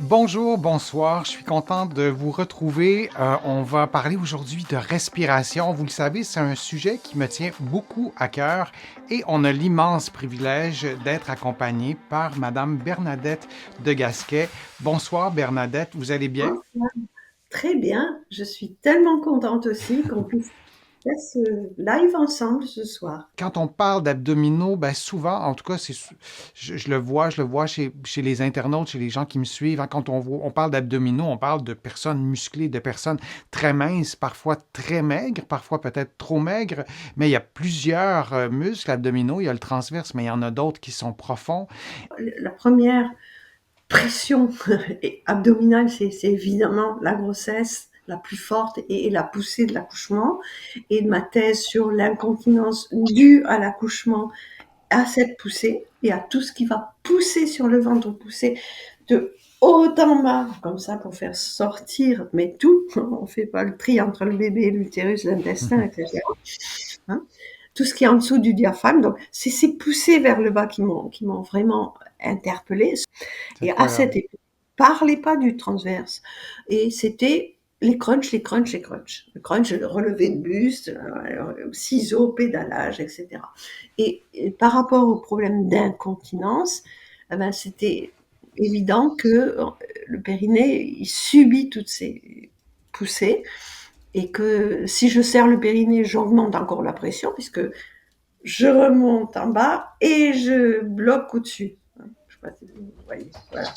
Bonjour, bonsoir, je suis content de vous retrouver. On va parler aujourd'hui de respiration. Vous le savez, c'est un sujet qui me tient beaucoup à cœur et on a l'immense privilège d'être accompagné par Madame Bernadette de Gasquet. Bonsoir Bernadette, vous allez bien? Bonsoir. Très bien, je suis tellement contente aussi qu'on puisse faire ce live ensemble ce soir. Quand on parle d'abdominaux, ben souvent, en tout cas, je le vois chez les internautes, chez les gens qui me suivent. Hein, quand on parle d'abdominaux, on parle de personnes musclées, de personnes très minces, parfois très maigres, parfois peut-être trop maigres. Mais il y a plusieurs muscles abdominaux. Il y a le transverse, mais il y en a d'autres qui sont profonds. La première pression abdominale, c'est évidemment la grossesse la plus forte et la poussée de l'accouchement. Et ma thèse sur l'incontinence due à l'accouchement, à cette poussée et à tout ce qui va pousser sur le ventre, pousser de haut en bas, comme ça, pour faire sortir, mais tout. On fait pas le tri entre le bébé, l'utérus, l'intestin, etc. Hein, tout ce qui est en dessous du diaphragme. Donc, c'est ces poussées vers le bas qui m'ont vraiment interpellée. C'est Et à incroyable. cette époque, parlez pas du transverse. Et c'était les crunchs, les crunchs, les crunchs. Le crunch, le relevé de buste, ciseaux, pédalage, etc. Et par rapport au problème d'incontinence, eh ben, c'était évident que le périnée, il subit toutes ces poussées et que si je serre le périnée, j'augmente encore la pression puisque je remonte en bas et je bloque au-dessus. Je sais pas si vous voyez. Voilà.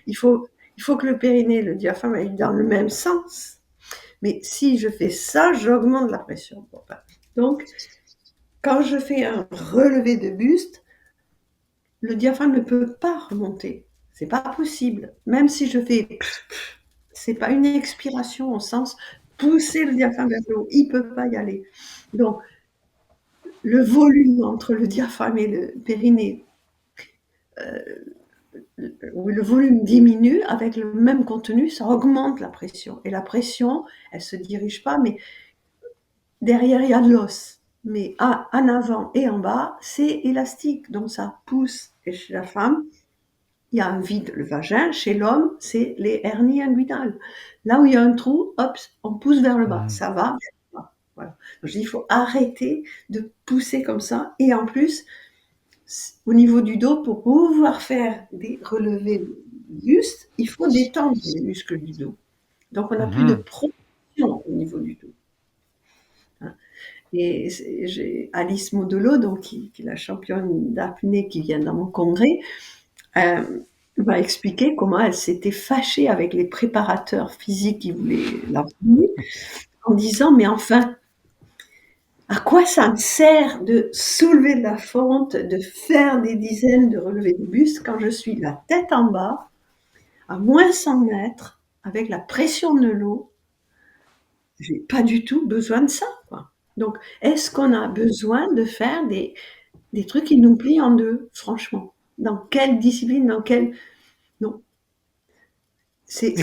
Il faut, il faut que le périnée et le diaphragme aillent dans le même sens. Mais si je fais ça, j'augmente la pression. Bon, ben. Donc, quand je fais un relevé de buste, le diaphragme ne peut pas remonter. C'est pas possible. Même si je fais, c'est pas une expiration au sens pousser le diaphragme vers le haut. Il peut pas y aller. Donc, le volume entre le diaphragme et le périnée, où le volume diminue avec le même contenu, ça augmente la pression. Et la pression, elle se dirige pas, mais derrière, il y a de l'os. Mais en avant et en bas, c'est élastique, donc ça pousse. Et chez la femme, il y a un vide, le vagin. Chez l'homme, c'est les hernies inguinales. Là où il y a un trou, hop, on pousse vers le bas. Mhm. Ça va vers le bas. Voilà. Donc, je dis, il faut arrêter de pousser comme ça. Et en plus, au niveau du dos, pour pouvoir faire des relevés de buste, il faut détendre les muscles du dos. Donc, on n'a plus de Mhm. protection au niveau du dos. Hein. Et j'ai Alice Modelot, donc, qui est la championne d'apnée qui vient dans mon congrès, euh, m'a expliqué comment elle s'était fâchée avec les préparateurs physiques qui voulaient la former, en disant, mais enfin, à quoi ça me sert de soulever de la fente, de faire des dizaines de relevés de buste quand je suis la tête en bas, à moins 100 mètres, avec la pression de l'eau? J'ai pas du tout besoin de ça, quoi. Donc, est-ce qu'on a besoin de faire des trucs qui nous plient en deux, franchement? Dans quelle discipline, dans quelle... Non, c'est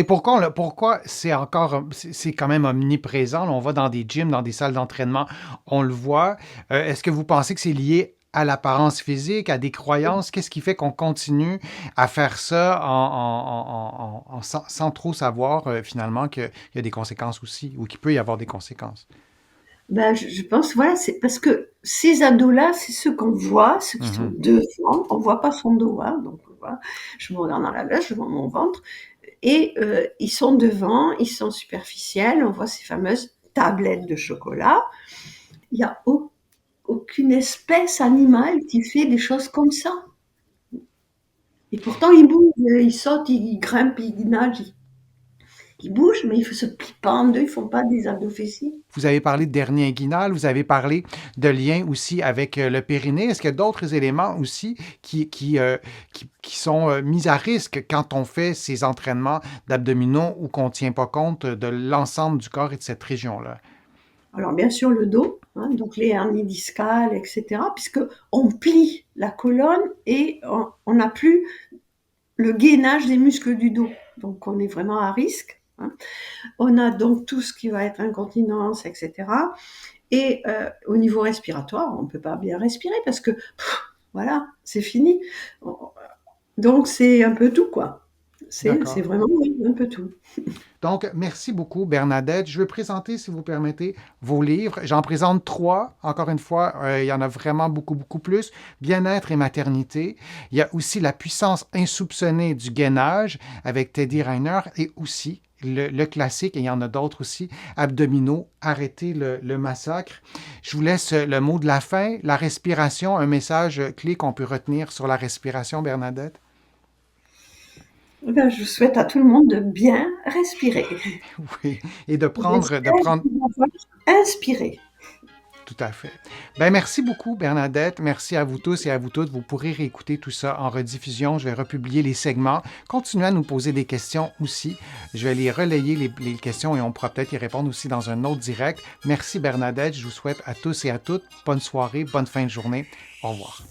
Pourquoi c'est encore, c'est quand même omniprésent? Là, on va dans des gyms, dans des salles d'entraînement, on le voit. Est-ce que vous pensez que c'est lié à l'apparence physique, à des croyances? Qu'est-ce qui fait qu'on continue à faire ça sans trop savoir finalement qu'il y a des conséquences aussi, ou qu'il peut y avoir des conséquences? ben, je pense, voilà, c'est parce que ces ados-là, c'est ceux qu'on voit, ceux qui sont Mhm. devant. On voit pas son dos, hein, donc voilà. Je me regarde dans la glace, je vois mon ventre, et ils sont devant, ils sont superficiels. On voit ces fameuses tablettes de chocolat. Il y a aucune espèce animale qui fait des choses comme ça. Et pourtant, ils bougent, ils sautent, ils grimpent, ils nagent, ils bougent, mais ils se plient pas en deux, ils font pas des abdos-fessiers. Vous avez parlé de dernier inguinal, vous avez parlé de lien aussi avec le périnée. Est-ce qu'il y a d'autres éléments aussi qui sont mis à risque quand on fait ces entraînements d'abdominaux ou qu'on ne tient pas compte de l'ensemble du corps et de cette région-là? Alors bien sûr le dos, hein, donc les hernies discales, etc., puisque on plie la colonne et on n'a plus le gainage des muscles du dos. Donc on est vraiment à risque. Hein. On a donc tout ce qui va être incontinence, etc. Et au niveau respiratoire, on ne peut pas bien respirer parce que voilà, c'est fini. Donc c'est un peu tout quoi. C'est D'accord. vraiment, oui, un peu tout. Donc, merci beaucoup, Bernadette. Je veux présenter, si vous permettez, vos livres. J'en présente trois. Encore une fois, il y en a vraiment beaucoup, beaucoup plus. Bien-être et maternité. Il y a aussi La puissance insoupçonnée du gainage avec Teddy Riner et aussi le classique, et il y en a d'autres aussi, Abdominaux, arrêtez le massacre. Je vous laisse le mot de la fin, la respiration, un message clé qu'on peut retenir sur la respiration, Bernadette. Eh ben, je souhaite à tout le monde de bien respirer. Oui, et de J'espère prendre vous avoir inspiré. tout à fait. Ben, merci beaucoup, Bernadette. Merci à vous tous et à vous toutes. Vous pourrez réécouter tout ça en rediffusion. Je vais republier les segments. Continuez à nous poser des questions aussi. Je vais les relayer, les questions, et on pourra peut-être y répondre aussi dans un autre direct. Merci, Bernadette. Je vous souhaite à tous et à toutes bonne soirée, bonne fin de journée. Au revoir.